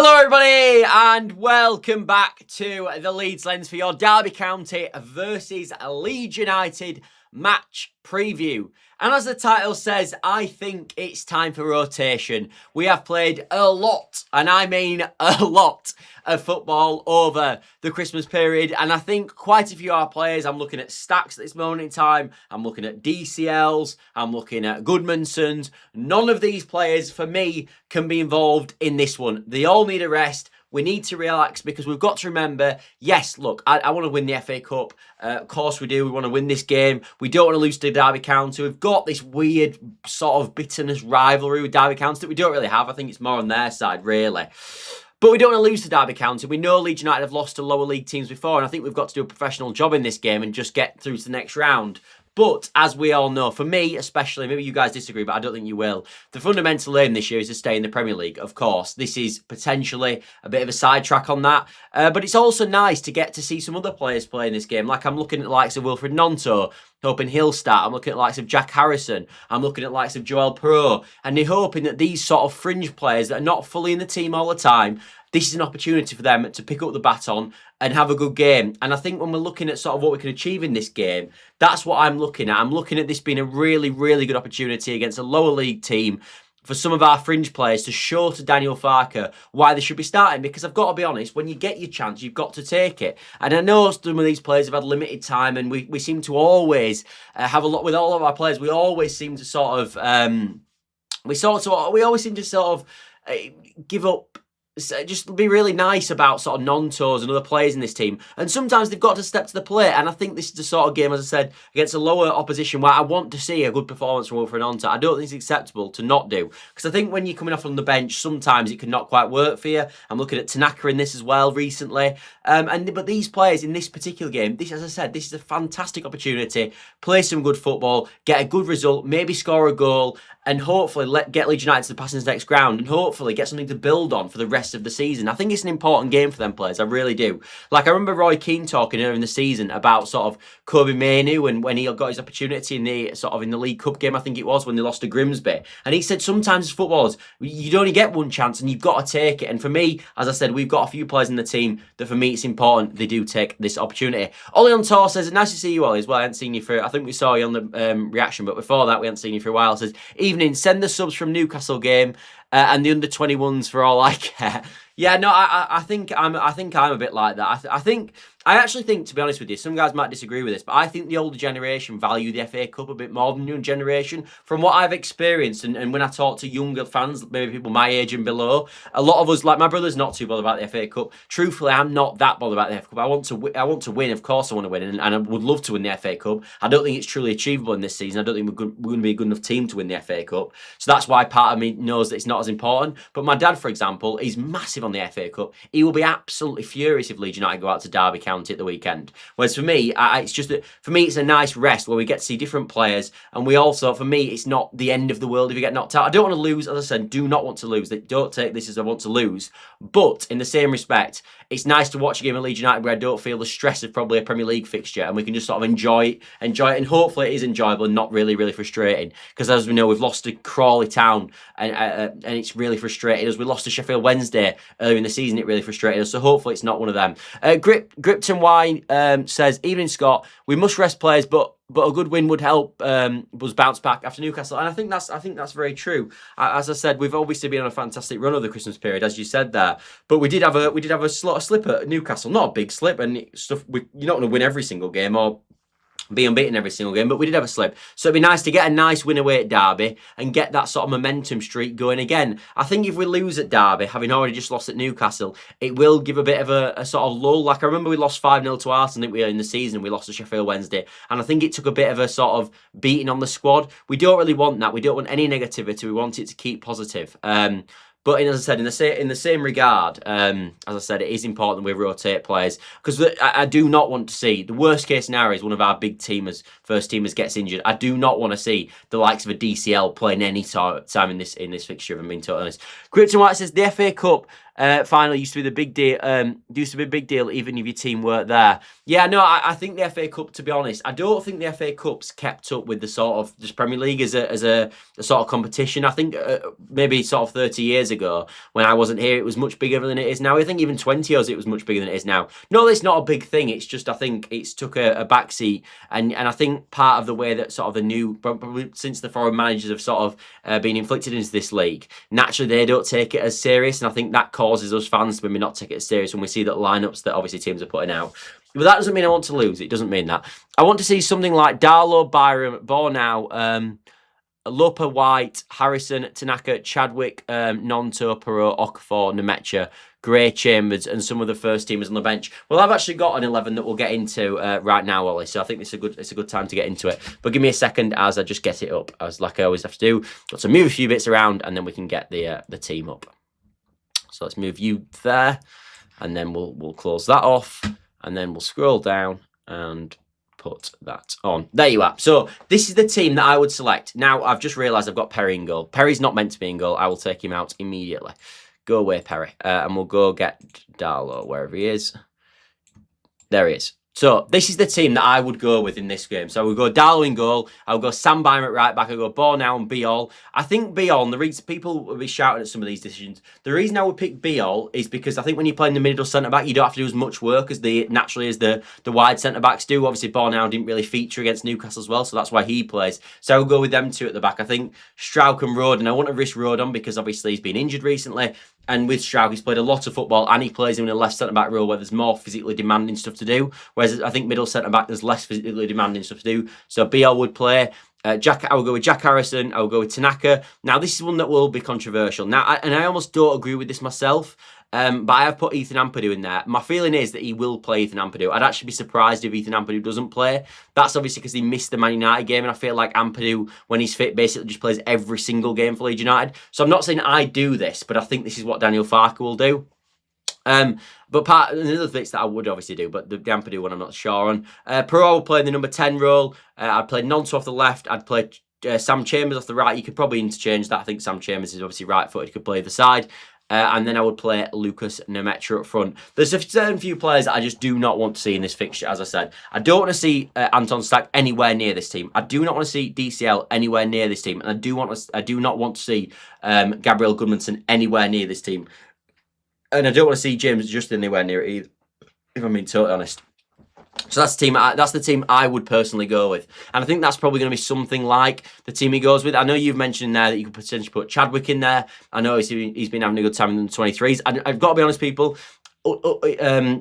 Hello everybody and welcome back to the Leeds Lens for your Derby County versus Leeds United match preview. And as the title says, I think it's time for rotation. We have played a lot, and I mean a lot, of football over the Christmas period. And I think quite a few of our players, I'm looking at stacks at this moment in time, I'm looking at DCLs, I'm looking at Goodmansons. None of these players, for me, can be involved in this one. They all need a rest. We need to relax because we've got to remember, yes, look, I want to win the FA Cup. Of course we do. We want to win this game. We don't want to lose to Derby County. We've got this weird sort of bitterness rivalry with Derby County that we don't really have. I think it's more on their side, really. But we don't want to lose to Derby County. We know Leeds United have lost to lower league teams before, and I think we've got to do a professional job in this game and just get through to the next round. But, as we all know, for me especially, maybe you guys disagree, but I don't think you will, the fundamental aim this year is to stay in the Premier League, of course. This is potentially a bit of a sidetrack on that. But it's also nice to get to see some other players play in this game. Like, I'm looking at the likes of Gnonto, hoping he'll start. I'm looking at the likes of Jack Harrison. I'm looking at the likes of Piroe. And they're hoping that these sort of fringe players that are not fully in the team all the time, this is an opportunity for them to pick up the baton and have a good game. And I think when we're looking at sort of what we can achieve in this game, that's what I'm looking at. I'm looking at this being a really, really good opportunity against a lower league team for some of our fringe players to show to Daniel Farker why they should be starting. Because I've got to be honest, when you get your chance, you've got to take it. And I know some of these players have had limited time, and we seem to always have a lot with all of our players. We always seem to sort of we always seem to sort of give up. Just be really nice about sort of Gnontos and other players in this team. And sometimes they've got to step to the plate. And I think this is the sort of game, as I said, against a lower opposition where I want to see a good performance from Wilfred Gnonto. I don't think it's acceptable to not do. Because I think when you're coming off on the bench, sometimes it can not quite work for you. I'm looking at Tanaka in this as well recently. But these players in this particular game, as I said, this is a fantastic opportunity. Play some good football, get a good result, maybe score a goal, and hopefully get Leeds United to pass into the next ground, and hopefully get something to build on for the rest of the season. I think it's an important game for them players. I really do. Like, I remember Roy Keane talking earlier in the season about sort of Kobe Mainoo and when he got his opportunity in the League Cup game, I think it was, when they lost to Grimsby. And he said sometimes as footballers, you'd only get one chance and you've got to take it. And for me, as I said, we've got a few players in the team that for me it's important they do take this opportunity. Ollie on Tour says, nice to see you, Ollie, as well. I hadn't seen you for, I think we saw you on the reaction, but before that we hadn't seen you for a while. Says, evening, send the subs from Newcastle game and the under 21s for all I care. Yeah, no, I think I'm a bit like that. I actually think, to be honest with you, some guys might disagree with this, but I think the older generation value the FA Cup a bit more than the young generation. From what I've experienced, and when I talk to younger fans, maybe people my age and below, a lot of us, like my brother's not too bothered about the FA Cup. Truthfully, I'm not that bothered about the FA Cup. I want to win. Of course I want to win, and I would love to win the FA Cup. I don't think it's truly achievable in this season. I don't think we're going to be a good enough team to win the FA Cup. So that's why part of me knows that it's not as important. But my dad, for example, is massive on the FA Cup. He will be absolutely furious if Leeds United go out to Derby County at the weekend. Whereas for me, it's just that for me it's a nice rest where we get to see different players, and we also, for me, it's not the end of the world if you get knocked out. I don't want to lose, as I said, do not want to lose. Don't take this as I want to lose. But in the same respect, it's nice to watch a game of Leeds United where I don't feel the stress of probably a Premier League fixture, and we can just sort of enjoy it, and hopefully it is enjoyable and not really, really frustrating. Because as we know, we've lost to Crawley Town, and it's really frustrated us. We lost to Sheffield Wednesday earlier in the season, it really frustrated us. So hopefully it's not one of them. Gripton Wine says, evening Scott, we must rest players, but a good win would help us bounce back after Newcastle, and I think that's very true. As I said, we've obviously been on a fantastic run over the Christmas period, as you said there. But we did have a slip at Newcastle, not a big slip, and stuff. You're not going to win every single game or be unbeaten every single game, but we did have a slip. So it'd be nice to get a nice win away at Derby and get that sort of momentum streak going again. I think if we lose at Derby, having already just lost at Newcastle, it will give a bit of a sort of lull. Like, I remember we lost 5-0 to Arsenal, didn't we, in the season. We lost to Sheffield Wednesday, and I think it took a bit of a sort of beating on the squad. We don't really want that. We don't want any negativity. We want it to keep positive. But as I said, in the same regard, as I said, it is important that we rotate players, because I do not want to see the worst case scenario is one of our big teamers, first teamers, gets injured. I do not want to see the likes of a DCL playing any time in this fixture, if I'm being totally honest. Krypton White says the FA Cup final used to be the big deal. Used to be a big deal, even if your team weren't there. Yeah, no, I think the FA Cup. To be honest, I don't think the FA Cup's kept up with the sort of just Premier League as a sort of competition. I think maybe sort of 30 years ago when I wasn't here, it was much bigger than it is now. I think even 20 years it was much bigger than it is now. No, it's not a big thing. It's just I think it's took a backseat, and I think part of the way that sort of the new, probably since the foreign managers have sort of been inflicted into this league, naturally they don't take it as serious, and I think that causes us fans to maybe not take it as serious when we see that lineups that obviously teams are putting out. But that doesn't mean I want to lose. It doesn't mean that. I want to see something like Darlow, Byram, Bornau, Lopa, White, Harrison, Tanaka, Chadwick, Gnonto, Piroe, Okafor, Nemecha, Gray, Chambers, and some of the first teamers on the bench. Well, I've actually got an 11 that we'll get into right now, Ollie. So I think it's a good time to get into it. But give me a second as I just get it up, as like I always have to do. Got to move a few bits around, and then we can get the team up. So let's move you there, and then we'll close that off, and then we'll scroll down and put that on. There you are. So this is the team that I would select. Now, I've just realised I've got Perry in goal. Perry's not meant to be in goal. I will take him out immediately. Go away, Perry. And we'll go get Darlow, wherever he is. There he is. So this is the team that I would go with in this game. So I would go Darlow in goal. I would go Sam Byram at right back. I would go Bornau and Biol. I think Biol, and the reason people will be shouting at some of these decisions, the reason I would pick Biol is because I think when you play in the middle centre-back, you don't have to do as much work as the wide centre-backs do. Obviously, Bornau didn't really feature against Newcastle as well, so that's why he plays. So I would go with them two at the back. I think Strauch and Rode, and I want to risk Rode on because obviously he's been injured recently. And with Strauch, he's played a lot of football, and he plays in a left centre-back role where there's more physically demanding stuff to do. Whereas I think middle centre-back, there's less physically demanding stuff to do. So BL would play. I will go with Jack Harrison. I will go with Tanaka. Now, this is one that will be controversial. Now, I almost don't agree with this myself. But I have put Ethan Ampadu in there. My feeling is that he will play Ethan Ampadu. I'd actually be surprised if Ethan Ampadu doesn't play. That's obviously because he missed the Man United game, and I feel like Ampadu, when he's fit, basically just plays every single game for Leeds United. So I'm not saying I do this, but I think this is what Daniel Farke will do. But the other bits that I would obviously do, but the Ampadu one I'm not sure on. Piroe will play in the number 10 role. I'd play Gnonto off the left. I'd play Sam Chambers off the right. You could probably interchange that. I think Sam Chambers is obviously right-footed. He could play either side. And then I would play Lucas Nemecha up front. There's a certain few players that I just do not want to see in this fixture, as I said. I don't want to see Anton Stack anywhere near this team. I do not want to see DCL anywhere near this team. And I do not want to see Gabriel Goodmanson anywhere near this team. And I don't want to see James Justin anywhere near it either, if I'm being totally honest. So that's the team I would personally go with. And I think that's probably going to be something like the team he goes with. I know you've mentioned there that you could potentially put Chadwick in there. I know he's been having a good time in the 23s. And I've got to be honest, people,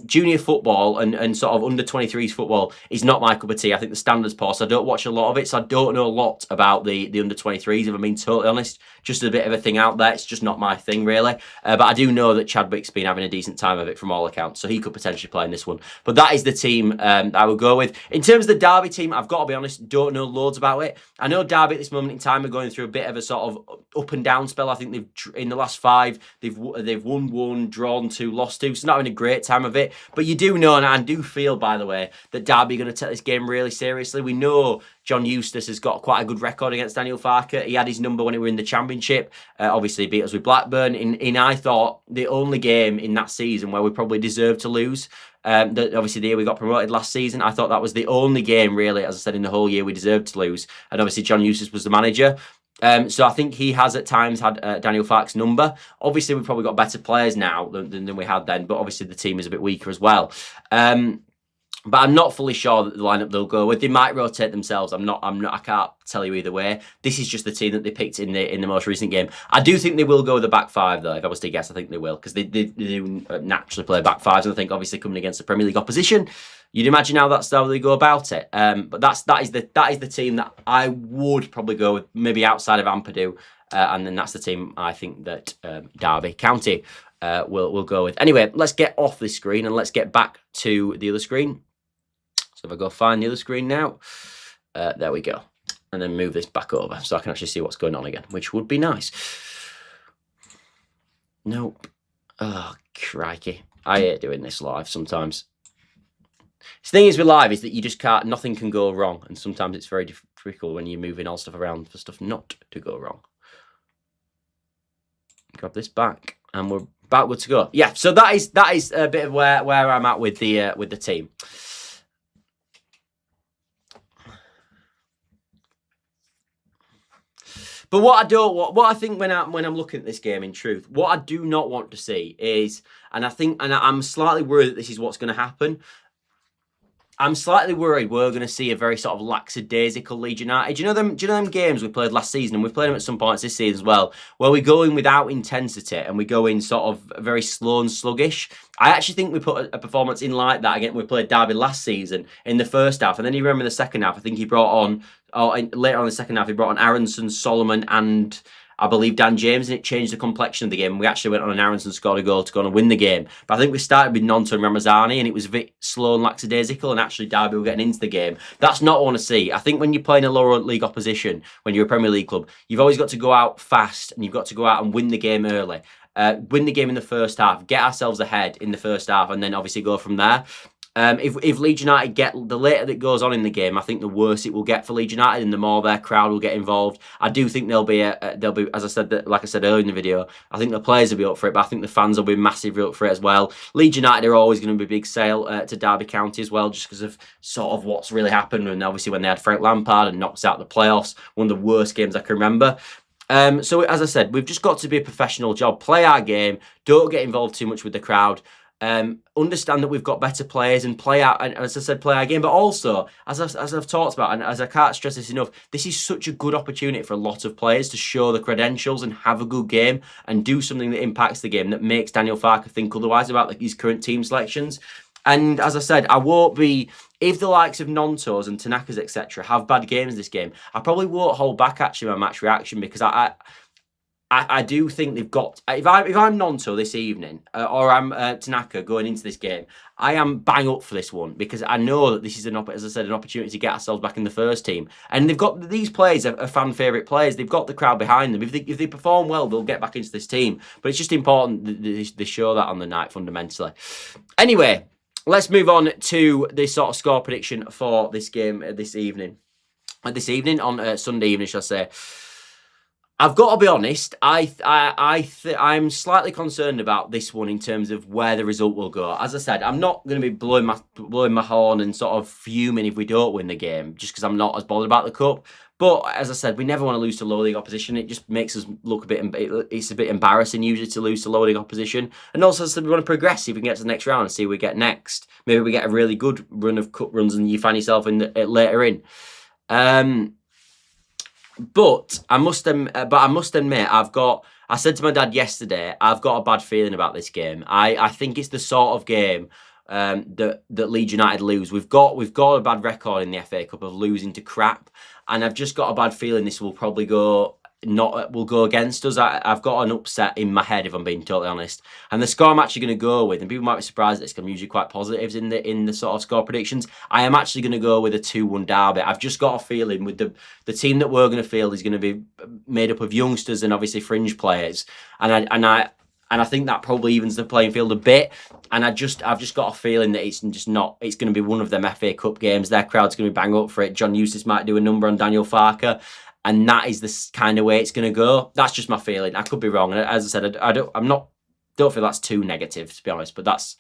junior football and sort of under 23s football is not my cup of tea. I think the standard's poor, so I don't watch a lot of it, so I don't know a lot about the under 23s, if I'm being totally honest. Just a bit of a thing out there. It's just not my thing, really. But I do know that Chadwick's been having a decent time of it from all accounts, so he could potentially play in this one. But that is the team I would go with. In terms of the Derby team, I've got to be honest, don't know loads about it. I know Derby at this moment in time are going through a bit of a sort of up and down spell. I think they've in the last 5, they've won 1, drawn 2, lost 2, so not having a great time of it. But you do know, and I do feel, by the way, that Derby are going to take this game really seriously. We know John Eustace has got quite a good record against Daniel Farke. He had his number when he were in the Championship. Obviously, he beat us with Blackburn. In I thought, the only game in that season where we probably deserved to lose. Obviously, the year we got promoted last season, I thought that was the only game, really, as I said, in the whole year we deserved to lose. And obviously, John Eustace was the manager. So I think he has at times had Daniel Farke's number. Obviously, we've probably got better players now than we had then, but obviously the team is a bit weaker as well. But I'm not fully sure that the lineup they'll go with. They might rotate themselves. I can't tell you either way. This is just the team that they picked in the most recent game. I do think they will go with the back 5 though. If I was to guess, I think they will, because they do naturally play back 5s, and I think obviously coming against the Premier League opposition, you'd imagine how that's how they go about it. But that is the team that I would probably go with, maybe outside of Ampadu, and then that's the team I think that Derby County will go with. Anyway, let's get off this screen and let's get back to the other screen. So if I go find the other screen now, there we go. And then move this back over so I can actually see what's going on again, which would be nice. Nope. Oh, crikey. I hate doing this live sometimes. The thing is with live is that you just can't, nothing can go wrong. And sometimes it's very difficult when you're moving all stuff around for stuff not to go wrong. Grab this back and we're about good to go. Yeah, so that is a bit of where I'm at with the team. But what I think when I'm looking at this game, in truth, what I do not want to see is, and I'm slightly worried that this is what's going to happen. I'm slightly worried we're going to see a very sort of lackadaisical Leeds United. Do you know them games we played last season, and we've played them at some points this season as well, where we go in without intensity and we go in sort of very slow and sluggish. I actually think we put a performance in like that again. We played Derby last season in the first half, and then you remember in the second half, I think he brought on, later on in the second half, he brought on Aronson, Solomon, and I believe Dan James, and it changed the complexion of the game. We actually went on an Aronson, scored a goal to go on and win the game. But I think we started with Gnonto and Ramazani, and it was a bit slow and lackadaisical, and actually Derby were getting into the game. That's not what I want to see. I think when you're playing a lower league opposition, when you're a Premier League club, you've always got to go out fast, and you've got to go out and win the game early. Win the game in the first half, get ourselves ahead in the first half, and then obviously go from there. If Leeds United get, the later that goes on in the game, I think the worse it will get for Leeds United, and the more their crowd will get involved. I do think there'll be, as I said, like I said earlier in the video, I think the players will be up for it, but I think the fans will be massively up for it as well. Leeds United are always going to be a big sale to Derby County as well, just because of sort of what's really happened, and obviously when they had Frank Lampard and knocked us out of the playoffs, one of the worst games I can remember. So as I said, we've just got to be a professional job, play our game, don't get involved too much with the crowd. Understand that we've got better players and play out, and as I said, play our game. But also, as I've talked about, and as I can't stress this enough, this is such a good opportunity for a lot of players to show the credentials and have a good game and do something that impacts the game, that makes Daniel Farke think otherwise about his current team selections. And as I said, I won't be, if the likes of Gnontos and Tanakas, etc., have bad games this game, I probably won't hold back actually my match reaction, because I do think they've got, if I'm Gnonto this evening, or I'm Tanaka going into this game, I am bang up for this one, because I know that this is, as I said, an opportunity to get ourselves back in the first team. And they've got, these players are fan favourite players. They've got the crowd behind them. If they perform well, they'll get back into this team. But it's just important that they show that on the night fundamentally. Anyway, let's move on to the sort of score prediction for this game this evening. On Sunday evening, shall I say. I've got to be honest, I'm slightly concerned about this one in terms of where the result will go. As I said, I'm not going to be blowing my horn and sort of fuming if we don't win the game, just because I'm not as bothered about the cup. But as I said, we never want to lose to low league opposition. It just makes us look a bit, it's a bit embarrassing usually to lose to low league opposition. And also, as I said, we want to progress, see if we can get to the next round and see what we get next. Maybe we get a really good run of cup runs and you find yourself in later in. But I must admit, I said to my dad yesterday, I've got a bad feeling about this game. I think it's the sort of game that Leeds United lose. We've got a bad record in the FA Cup of losing to crap, and I've just got a bad feeling this will probably go against us. I've got an upset in my head, if I'm being totally honest. And the score I'm actually going to go with, and people might be surprised at this, because I'm usually quite positive in the sort of score predictions. I am actually going to go with a 2-1 derby. I've just got a feeling with the team that we're going to field is going to be made up of youngsters and obviously fringe players. And I think that probably evens the playing field a bit. And I've just got a feeling that it's going to be one of them FA Cup games. Their crowd's going to be bang up for it. John Eustace might do a number on Daniel Farke. And that is the kind of way it's going to go. That's just my feeling. I could be wrong. And as I said, I don't feel that's too negative, to be honest. But that's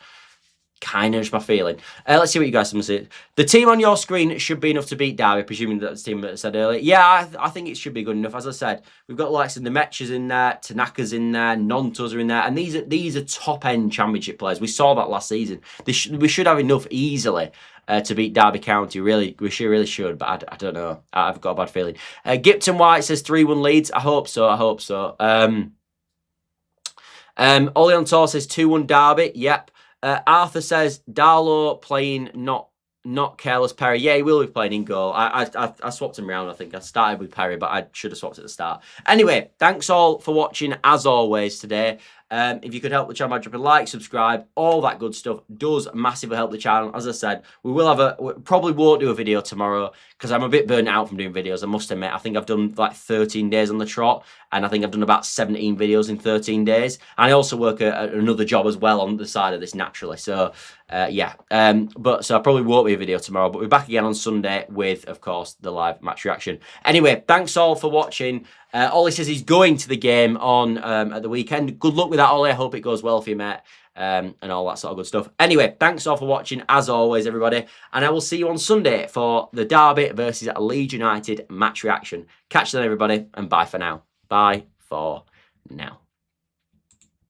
kind of just my feeling. Let's see what you guys have to say. The team on your screen should be enough to beat Derby, presuming that's the team that I said earlier. Yeah, I think it should be good enough. As I said, we've got likes of the Metchers in there, Tanaka's in there, Gnontos are in there, and these are top-end championship players. We saw that last season. We should have enough easily to beat Derby County. Really, we really should, but I don't know. I've got a bad feeling. Gipton White says 3-1 Leeds. I hope so. Oli on Tour says 2-1 Derby. Yep. Arthur says Darlow playing not careless Perry. Yeah, he will be playing in goal. I swapped him around. I think I started with Perry, but I should have swapped at the start. Anyway, thanks all for watching as always today. If you could help the channel by dropping a like, subscribe, all that good stuff does massively help the channel. As I said, we probably won't do a video tomorrow because I'm a bit burnt out from doing videos, I must admit. I think I've done like 13 days on the trot, and I think I've done about 17 videos in 13 days. And I also work at another job as well on the side of this naturally. So yeah, so I probably won't be a video tomorrow, but we're back again on Sunday with, of course, the live match reaction. Anyway, thanks all for watching. Ollie says he's going to the game on at the weekend. Good luck with that, Ollie. I hope it goes well for you, mate. And all that sort of good stuff. Anyway, thanks all for watching, as always, everybody. And I will see you on Sunday for the Derby versus Leeds United match reaction. Catch you then, everybody, and bye for now. Bye for now.